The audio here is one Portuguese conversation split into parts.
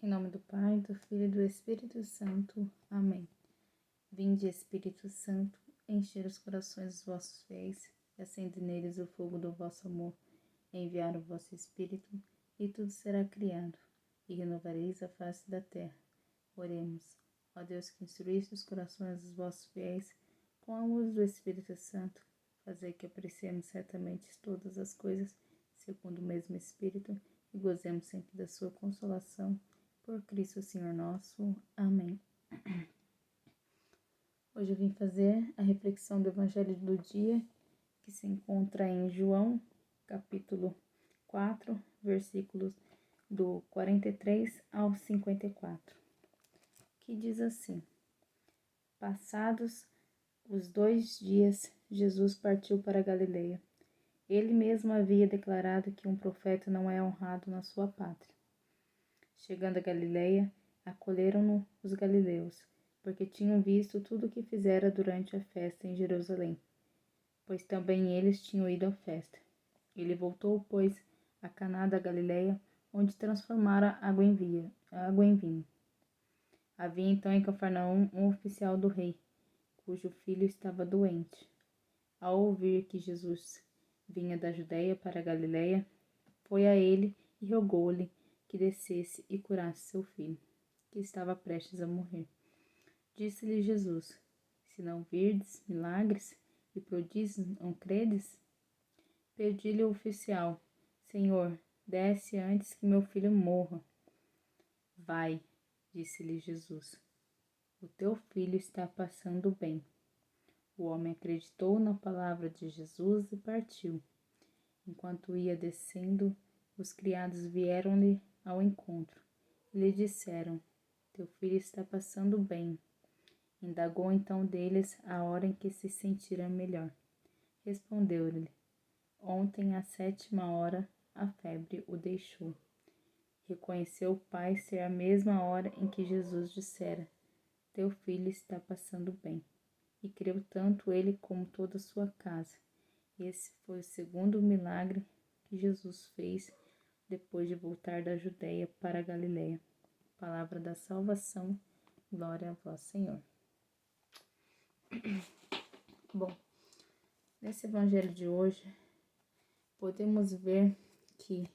Em nome do Pai, do Filho e do Espírito Santo. Amém. Vinde, Espírito Santo, encher os corações dos vossos fiéis e acende neles o fogo do vosso amor. Enviar o vosso Espírito, e tudo será criado, e renovareis a face da terra. Oremos. Ó Deus, que instruísse os corações dos vossos fiéis com a luz do Espírito Santo, fazei que apreciemos certamente todas as coisas, segundo o mesmo Espírito, e gozemos sempre da sua consolação. Por Cristo Senhor nosso. Amém. Hoje eu vim fazer a reflexão do Evangelho do dia, que se encontra em João, capítulo 4, versículos do 43 ao 54, que diz assim: Passados os 2 dias, Jesus partiu para a Galileia. Ele mesmo havia declarado que um profeta não é honrado na sua pátria. Chegando a Galileia, acolheram-no os galileus, porque tinham visto tudo o que fizera durante a festa em Jerusalém, pois também eles tinham ido à festa. Ele voltou, pois, a Caná da Galileia, onde transformara água em vinho. Havia então em Cafarnaum um oficial do rei, cujo filho estava doente. Ao ouvir que Jesus vinha da Judeia para a Galileia, foi a ele e rogou-lhe que descesse e curasse seu filho, que estava prestes a morrer. Disse-lhe Jesus: Se não virdes milagres e prodígios, não credes? Pedi-lhe o oficial: Senhor, desce antes que meu filho morra. Vai, disse-lhe Jesus. O teu filho está passando bem. O homem acreditou na palavra de Jesus e partiu. Enquanto ia descendo, os criados vieram-lhe ao encontro e lhe disseram: Teu filho está passando bem. Indagou então deles a hora em que se sentira melhor. Respondeu-lhe: Ontem, à 7ª hora, a febre o deixou. Reconheceu o pai ser a mesma hora em que Jesus dissera: Teu filho está passando bem. E creu tanto ele como toda a sua casa. Esse foi o segundo milagre que Jesus fez depois de voltar da Judeia para a Galileia. Palavra da salvação, glória a vós, Senhor. Bom, nesse evangelho de hoje, podemos ver que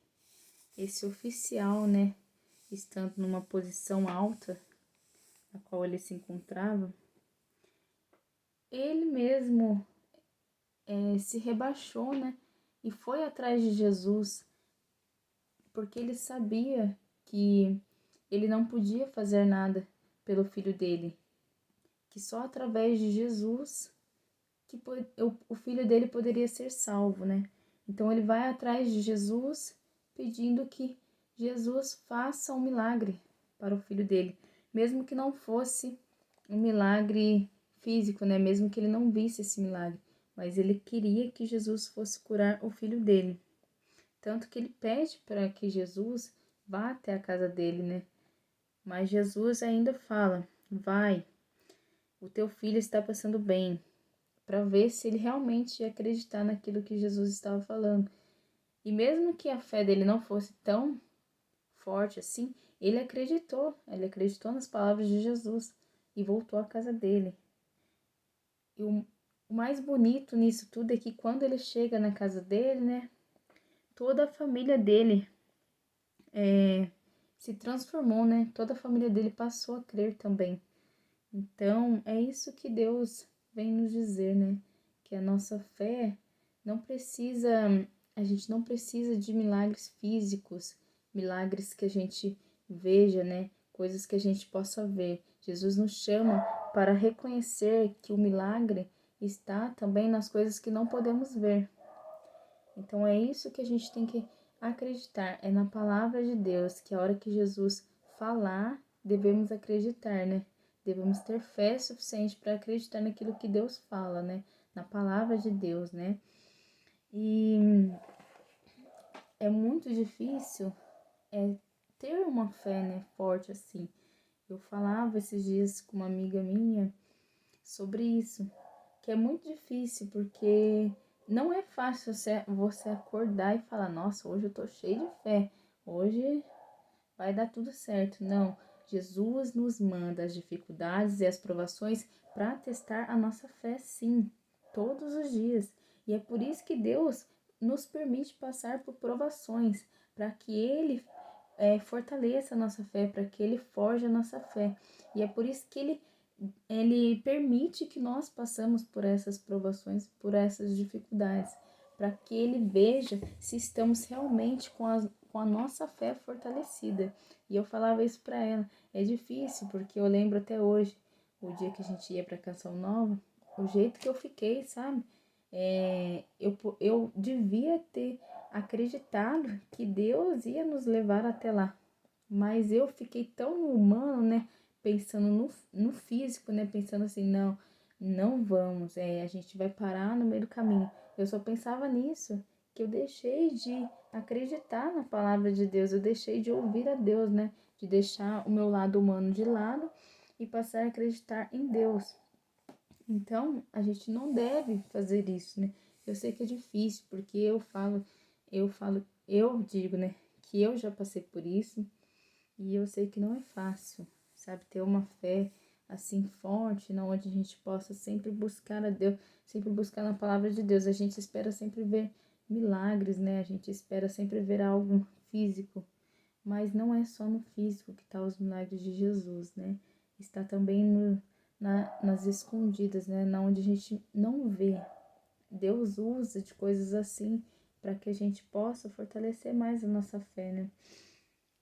esse oficial, estando numa posição alta, na qual ele se encontrava, ele mesmo se rebaixou, e foi atrás de Jesus, porque ele sabia que ele não podia fazer nada pelo filho dele, que só através de Jesus que o filho dele poderia ser salvo, Então ele vai atrás de Jesus, pedindo que Jesus faça um milagre para o filho dele, mesmo que não fosse um milagre físico, Mesmo que ele não visse esse milagre, mas ele queria que Jesus fosse curar o filho dele. Tanto que ele pede para que Jesus vá até a casa dele, Mas Jesus ainda fala: vai, o teu filho está passando bem, para ver se ele realmente ia acreditar naquilo que Jesus estava falando. E mesmo que a fé dele não fosse tão forte assim, ele acreditou nas palavras de Jesus e voltou à casa dele. E o mais bonito nisso tudo é que quando ele chega na casa dele, toda a família dele se transformou, Toda a família dele passou a crer também. Então, é isso que Deus vem nos dizer, Que a nossa fé a gente não precisa de milagres físicos, milagres que a gente veja, Coisas que a gente possa ver. Jesus nos chama para reconhecer que o milagre está também nas coisas que não podemos ver. Então é isso que a gente tem que acreditar, é na palavra de Deus, que a hora que Jesus falar, devemos acreditar, Devemos ter fé suficiente para acreditar naquilo que Deus fala, Na palavra de Deus, E é muito difícil ter uma fé, forte assim. Eu falava esses dias com uma amiga minha sobre isso, que é muito difícil, porque não é fácil você acordar e falar: nossa, hoje eu tô cheio de fé, hoje vai dar tudo certo. Não, Jesus nos manda as dificuldades e as provações para testar a nossa fé, sim, todos os dias. E é por isso que Deus nos permite passar por provações, para que Ele fortaleça a nossa fé, para que Ele forje a nossa fé. E é por isso que Ele permite que nós passamos por essas provações, por essas dificuldades, para que Ele veja se estamos realmente com a nossa fé fortalecida. E eu falava isso para ela. É difícil, porque eu lembro até hoje, o dia que a gente ia para Canção Nova, o jeito que eu fiquei, sabe? Eu devia ter acreditado que Deus ia nos levar até lá. Mas eu fiquei tão humano, né? Pensando no físico, né? Pensando assim, não vamos, a gente vai parar no meio do caminho. Eu só pensava nisso, que eu deixei de acreditar na palavra de Deus, eu deixei de ouvir a Deus, né? De deixar o meu lado humano de lado e passar a acreditar em Deus. Então, a gente não deve fazer isso, né? Eu sei que é difícil, porque eu digo, né, que eu já passei por isso e eu sei que não é fácil, sabe? Ter uma fé assim forte, na onde a gente possa sempre buscar a Deus, sempre buscar na palavra de Deus. A gente espera sempre ver milagres, né? A gente espera sempre ver algo físico, mas não é só no físico que está os milagres de Jesus, né? Está também nas escondidas, né? Na onde a gente não vê. Deus usa de coisas assim para que a gente possa fortalecer mais a nossa fé, né?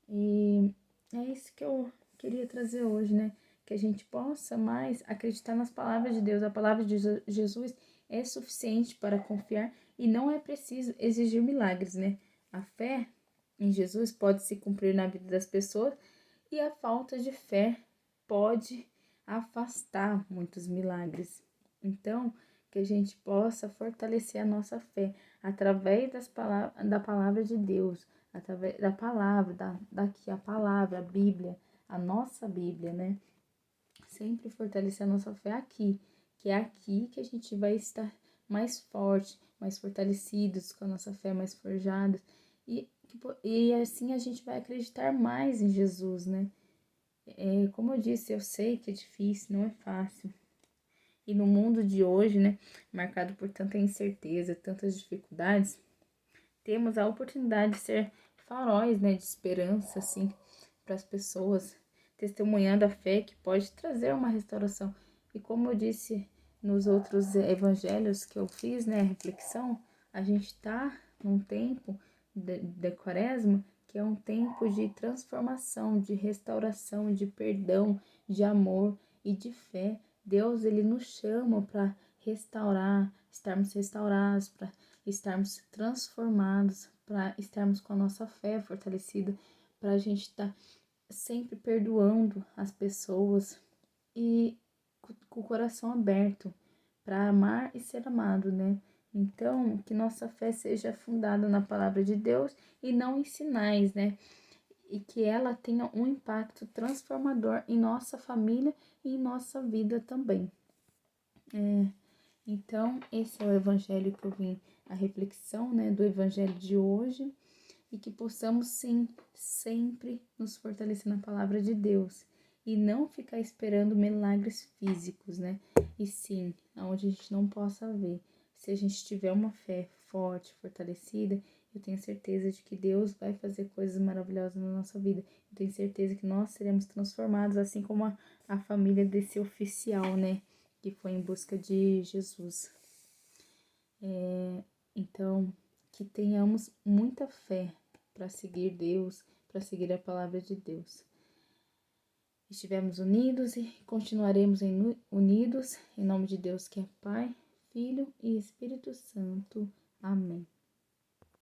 E é isso que eu queria trazer hoje, né? Que a gente possa mais acreditar nas palavras de Deus. A palavra de Jesus é suficiente para confiar e não é preciso exigir milagres, né? A fé em Jesus pode se cumprir na vida das pessoas e a falta de fé pode afastar muitos milagres. Então, que a gente possa fortalecer a nossa fé através da palavra de Deus, através da palavra, daqui a palavra, a Bíblia, a nossa Bíblia, né? Sempre fortalecer a nossa fé aqui, que é aqui que a gente vai estar mais forte, mais fortalecidos, com a nossa fé mais forjados, e assim a gente vai acreditar mais em Jesus, né? Como eu disse, eu sei que é difícil, não é fácil. E no mundo de hoje, né, marcado por tanta incerteza, tantas dificuldades, temos a oportunidade de ser faróis, né, de esperança, assim, para as pessoas, testemunhando a fé que pode trazer uma restauração. E como eu disse nos outros evangelhos que eu fiz, né, a reflexão, a gente está num tempo de quaresma que é um tempo de transformação, de restauração, de perdão, de amor e de fé. Deus, ele nos chama para restaurar, estarmos restaurados, para estarmos transformados, para estarmos com a nossa fé fortalecida, para a gente estar sempre perdoando as pessoas e com o coração aberto para amar e ser amado, né? Então, que nossa fé seja fundada na palavra de Deus e não em sinais, né? E que ela tenha um impacto transformador em nossa família e em nossa vida também. Então, esse é o evangelho que eu vim, a reflexão, né, do evangelho de hoje, e que possamos, sim, sempre nos fortalecer na palavra de Deus e não ficar esperando milagres físicos, né? E sim, aonde a gente não possa ver. Se a gente tiver uma fé forte, fortalecida, eu tenho certeza de que Deus vai fazer coisas maravilhosas na nossa vida. Eu tenho certeza que nós seremos transformados, assim como a família desse oficial, né? Que foi em busca de Jesus. Então, que tenhamos muita fé para seguir Deus, para seguir a palavra de Deus. Estivemos unidos e continuaremos unidos, em nome de Deus que é Pai, Filho e Espírito Santo. Amém.